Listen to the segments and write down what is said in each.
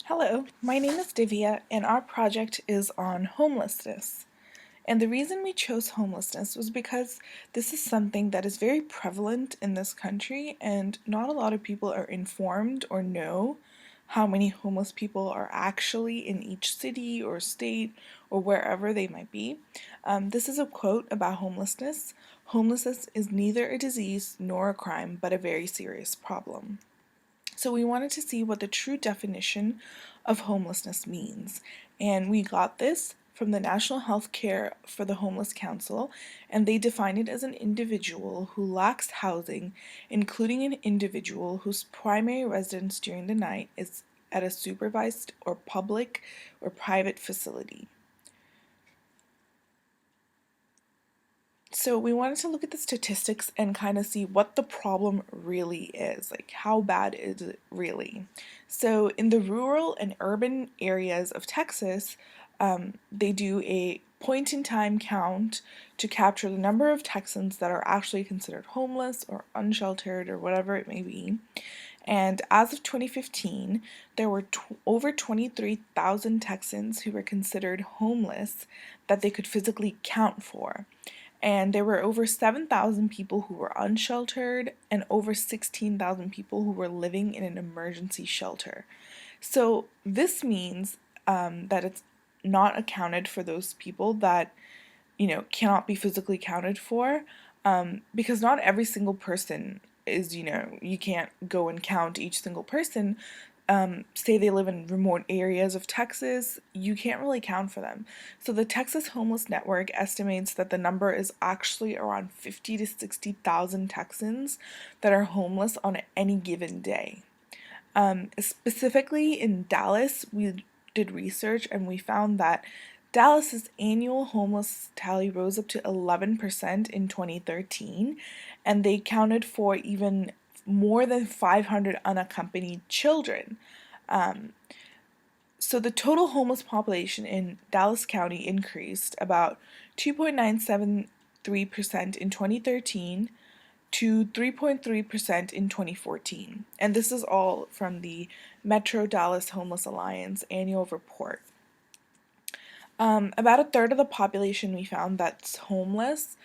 Hello, my name is Divya, and our project is on homelessness. And the reason we chose homelessness was because this is something that is very prevalent in this country, and not a lot of people are informed or know how many homeless people are actually in each city or state or wherever they might be. This is a quote about homelessness. Homelessness is neither a disease nor a crime, but a very serious problem. So we wanted to see what the true definition of homelessness means. And we got this from the National Health Care for the Homeless Council, and they define it as an individual who lacks housing, including an individual whose primary residence during the night is at a supervised or public or private facility. So we wanted to look at the statistics and kind of see what the problem really is, like how bad is it really. So in the rural and urban areas of Texas, they do a point in time count to capture the number of Texans that are actually considered homeless or unsheltered or whatever it may be. And as of 2015, there were over 23,000 Texans who were considered homeless that they could physically count for. And there were over 7,000 people who were unsheltered and over 16,000 people who were living in an emergency shelter. So this means that it's not accounted for those people that, cannot be physically counted for, because not every single person is, you can't go and count each single person. Say they live in remote areas of Texas, you can't really count for them. So the Texas Homeless Network estimates that the number is actually around 50 to 60,000 Texans that are homeless on any given day. Specifically in Dallas, we did research and we found that Dallas's annual homeless tally rose up to 11% in 2013, and they counted for even more than 500 unaccompanied children. So the total homeless population in Dallas County increased about 2.973% in 2013 to 3.3% in 2014. And this is all from the Metro Dallas Homeless Alliance annual report. About a third of the population we found that's homeless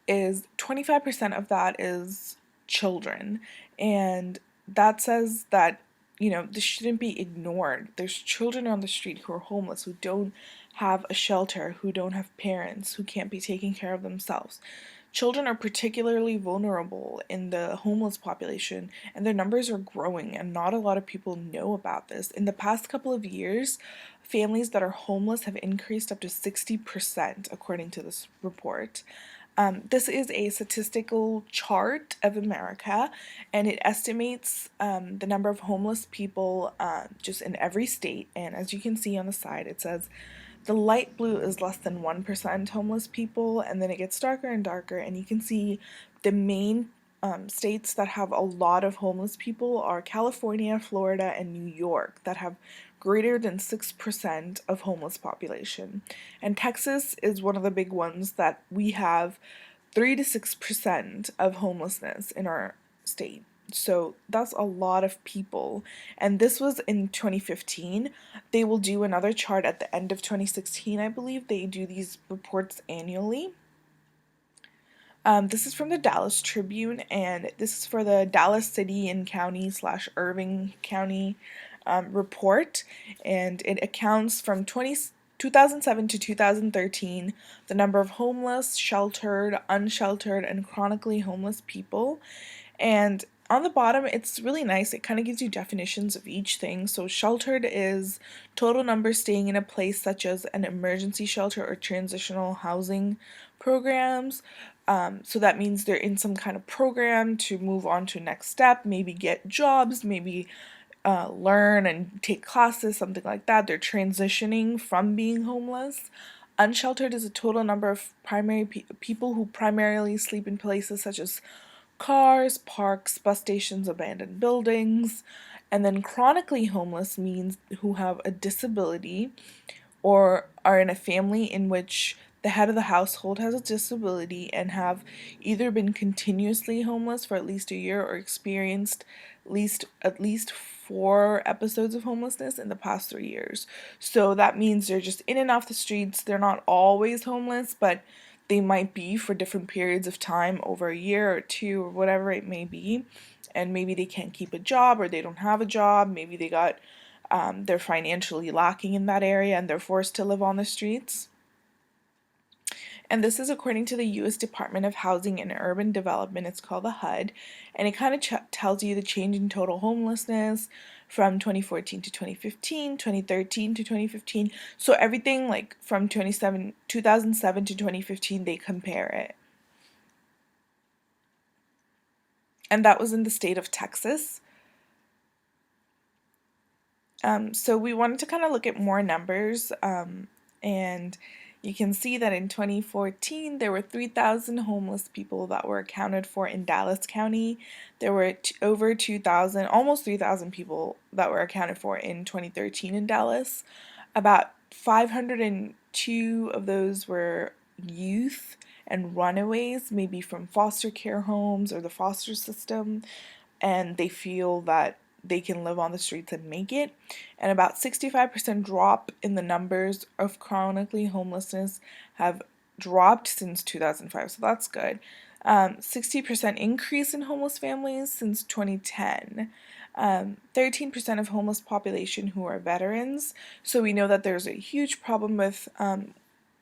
is 25% of that is children. And that says that, this shouldn't be ignored. There's children on the street who are homeless, who don't have a shelter, who don't have parents, who can't be taking care of themselves. Children are particularly vulnerable in the homeless population, and their numbers are growing, and not a lot of people know about this. In the past couple of years, families that are homeless have increased up to 60%, according to this report. This is a statistical chart of America, and it estimates the number of homeless people just in every state. And as you can see on the side, it says the light blue is less than 1% homeless people, and then it gets darker and darker, and you can see the main states that have a lot of homeless people are California, Florida, and New York, that have greater than 6% of homeless population. And Texas is one of the big ones that we have 3 to 6% of homelessness in our state. So that's a lot of people. And this was in 2015. They will do another chart at the end of 2016, I believe. They do these reports annually. This is from the Dallas Tribune, and this is for the Dallas City and County / Irving County report, and it accounts from 2007 to 2013 the number of homeless, sheltered, unsheltered, and chronically homeless people. And on the bottom, it's really nice. It kind of gives you definitions of each thing. So sheltered is total number staying in a place such as an emergency shelter or transitional housing programs. So that means they're in some kind of program to move on to next step, maybe get jobs, maybe learn and take classes, something like that. They're transitioning from being homeless. Unsheltered is a total number of primary people who primarily sleep in places such as cars, parks, bus stations, abandoned buildings. And then chronically homeless means who have a disability or are in a family in which the head of the household has a disability and have either been continuously homeless for at least a year or experienced at least 4 episodes of homelessness in the past 3 years. So that means they're just in and off the streets. They're not always homeless, but they might be for different periods of time over a year or two or whatever it may be. And maybe they can't keep a job or they don't have a job. Maybe they're financially lacking in that area and they're forced to live on the streets. And this is according to the U.S. Department of Housing and Urban Development. It's called the HUD, and it kind of tells you the change in total homelessness from 2014 to 2015, 2013 to 2015. So everything like from 2007 to 2015, they compare it. And that was in the state of Texas. So we wanted to kind of look at more numbers, and you can see that in 2014 there were 3,000 homeless people that were accounted for in Dallas County. There were over 2,000, almost 3,000 people that were accounted for in 2013 in Dallas. About 502 of those were youth and runaways, maybe from foster care homes or the foster system, and they feel that they can live on the streets and make it. And about 65% drop in the numbers of chronically homelessness have dropped since 2005, so that's good. 60% increase in homeless families since 2010. 13% of homeless population who are veterans. So we know that there's a huge problem with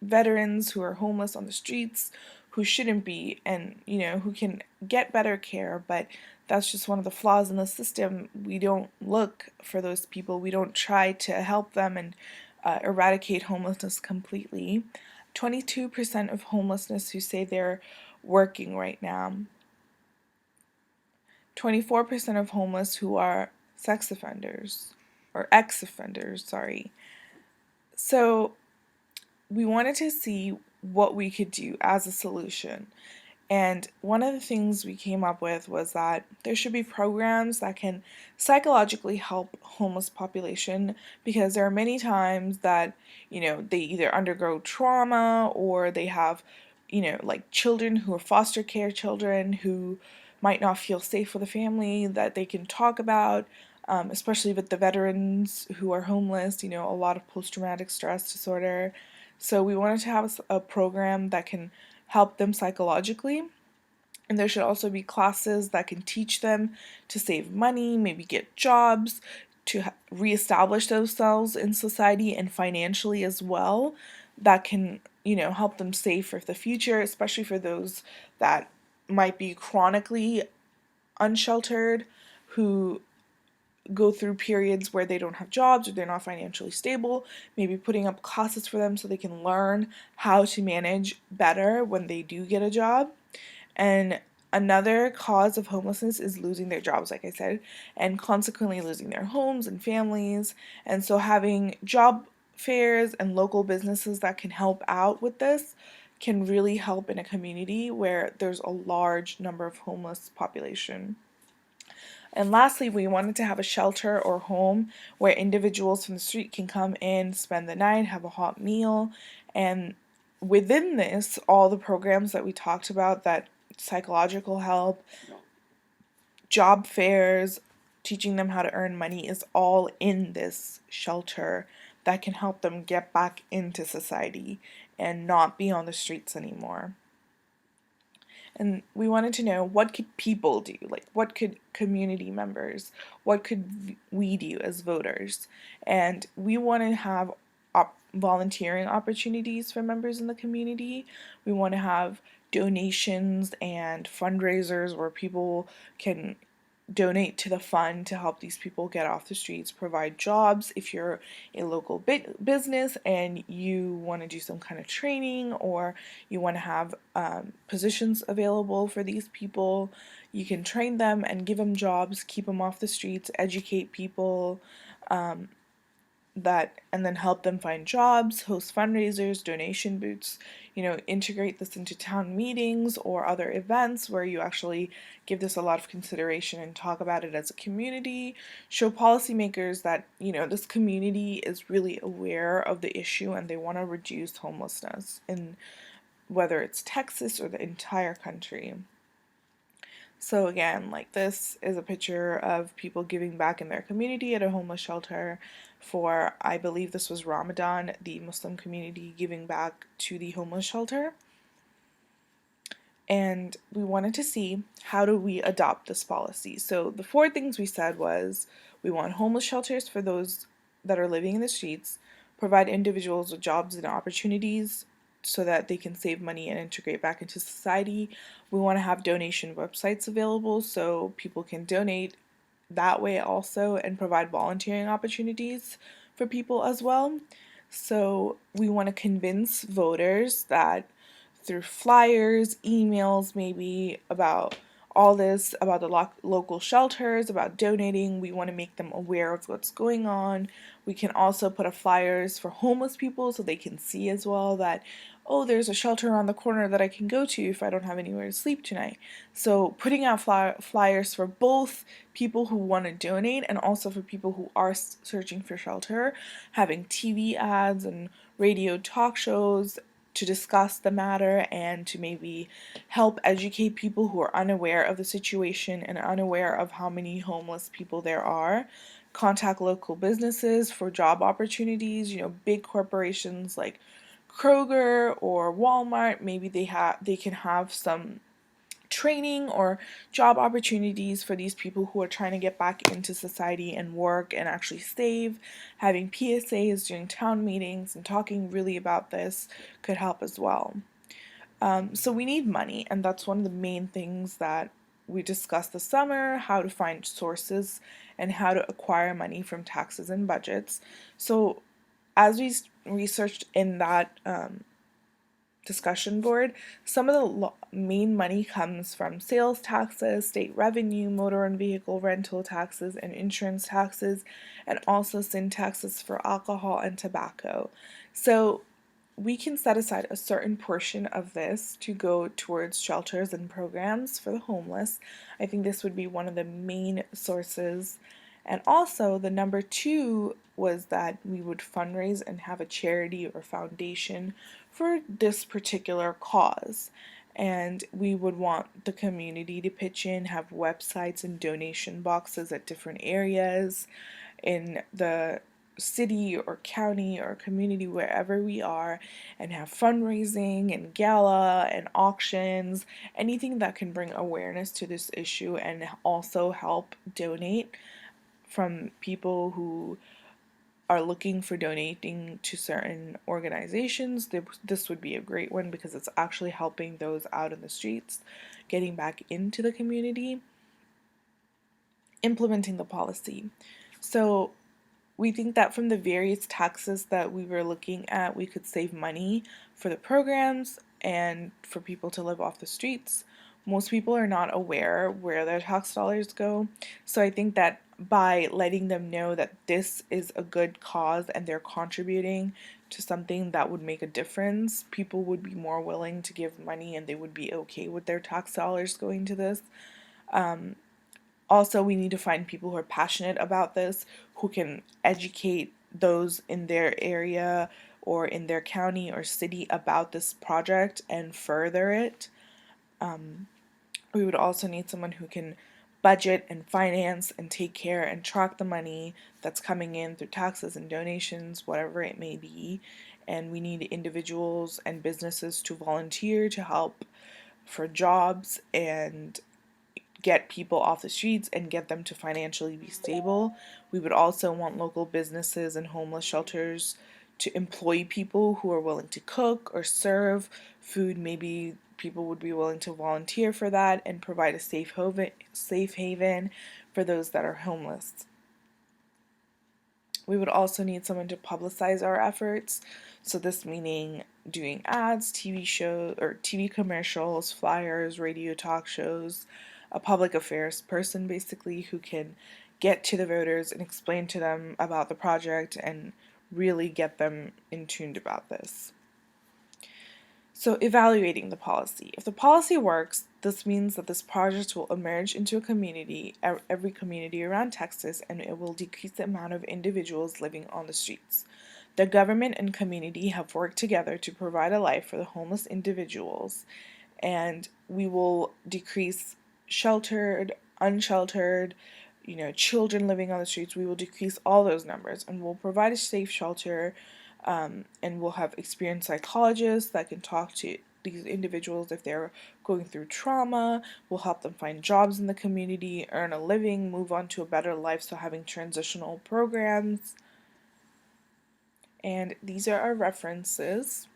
veterans who are homeless on the streets, who shouldn't be, and who can get better care, but that's just one of the flaws in the system. We don't look for those people. We don't try to help them and eradicate homelessness completely. 22% of homelessness who say they're working right now. 24% of homeless who are sex offenders, or ex-offenders, sorry. So we wanted to see what we could do as a solution. And one of the things we came up with was that there should be programs that can psychologically help homeless population, because there are many times that, they either undergo trauma or they have, like children who are foster care children who might not feel safe with a family that they can talk about, especially with the veterans who are homeless, a lot of post-traumatic stress disorder. So we wanted to have a program that can help them psychologically. And there should also be classes that can teach them to save money, maybe get jobs, to reestablish themselves in society and financially as well. That can, help them save for the future, especially for those that might be chronically unsheltered, who go through periods where they don't have jobs or they're not financially stable, maybe putting up classes for them so they can learn how to manage better when they do get a job. And another cause of homelessness is losing their jobs, like I said, and consequently losing their homes and families. And so having job fairs and local businesses that can help out with this can really help in a community where there's a large number of homeless population. And lastly, we wanted to have a shelter or home where individuals from the street can come in, spend the night, have a hot meal. And within this, all the programs that we talked about, that psychological help, job fairs, teaching them how to earn money, is all in this shelter that can help them get back into society and not be on the streets anymore. And we wanted to know, what could people do? Like, what could community members, what could we do as voters? And we want to have volunteering opportunities for members in the community. We want to have donations and fundraisers where people can donate to the fund to help these people get off the streets, provide jobs. If you're a local business and you want to do some kind of training, or you want to have positions available for these people, you can train them and give them jobs, keep them off the streets, educate people, and then help them find jobs, host fundraisers, donation booths, integrate this into town meetings or other events where you actually give this a lot of consideration and talk about it as a community. Show policymakers that, this community is really aware of the issue and they want to reduce homelessness in whether it's Texas or the entire country. So again, like this is a picture of people giving back in their community at a homeless shelter for, I believe this was Ramadan, the Muslim community giving back to the homeless shelter. And we wanted to see, how do we adopt this policy. So the four things we said was, we want homeless shelters for those that are living in the streets, provide individuals with jobs and opportunities so that they can save money and integrate back into society. We want to have donation websites available so people can donate that way also, and provide volunteering opportunities for people as well. So we want to convince voters that through flyers, emails, maybe about all this, about the local shelters, about donating. We want to make them aware of what's going on. We can also put up flyers for homeless people so they can see as well that, oh, there's a shelter around the corner that I can go to if I don't have anywhere to sleep tonight. So putting out flyers for both people who want to donate and also for people who are searching for shelter, having TV ads and radio talk shows to discuss the matter and to maybe help educate people who are unaware of the situation and unaware of how many homeless people there are. Contact local businesses for job opportunities, big corporations like Kroger or Walmart, maybe they can have some training or job opportunities for these people who are trying to get back into society and work and actually save. Having PSAs during town meetings and talking really about this could help as well. So we need money, and that's one of the main things that we discussed this summer, how to find sources and how to acquire money from taxes and budgets. So as we researched in that discussion board, some of the main money comes from sales taxes, state revenue, motor and vehicle rental taxes, and insurance taxes, and also sin taxes for alcohol and tobacco. So we can set aside a certain portion of this to go towards shelters and programs for the homeless. I think this would be one of the main sources. And also, the number two was that we would fundraise and have a charity or foundation for this particular cause. And we would want the community to pitch in, have websites and donation boxes at different areas in the city or county or community, wherever we are, and have fundraising and gala and auctions, anything that can bring awareness to this issue and also help donate from people who are looking for donating to certain organizations. This would be a great one because it's actually helping those out in the streets getting back into the community. Implementing the policy. So we think that from the various taxes that we were looking at, we could save money for the programs and for people to live off the streets. Most people are not aware where their tax dollars go. So I think that by letting them know that this is a good cause and they're contributing to something that would make a difference, people would be more willing to give money and they would be okay with their tax dollars going to this. Also, we need to find people who are passionate about this, who can educate those in their area or in their county or city about this project and further it. We would also need someone who can budget and finance and take care and track the money that's coming in through taxes and donations, whatever it may be. And we need individuals and businesses to volunteer to help for jobs and get people off the streets and get them to financially be stable. We would also want local businesses and homeless shelters to employ people who are willing to cook or serve food. Maybe people would be willing to volunteer for that and provide a safe haven for those that are homeless. We would also need someone to publicize our efforts. So this meaning doing ads, TV shows or TV commercials, flyers, radio talk shows, a public affairs person basically who can get to the voters and explain to them about the project and really get them in tuned about this. So evaluating the policy. If the policy works, this means that this project will emerge into a community, every community around Texas, and it will decrease the amount of individuals living on the streets. The government and community have worked together to provide a life for the homeless individuals, and we will decrease sheltered, unsheltered, children living on the streets, we will decrease all those numbers and we'll provide a safe shelter, and we'll have experienced psychologists that can talk to these individuals if they're going through trauma. We'll help them find jobs in the community, earn a living, move on to a better life, so having transitional programs. And these are our references.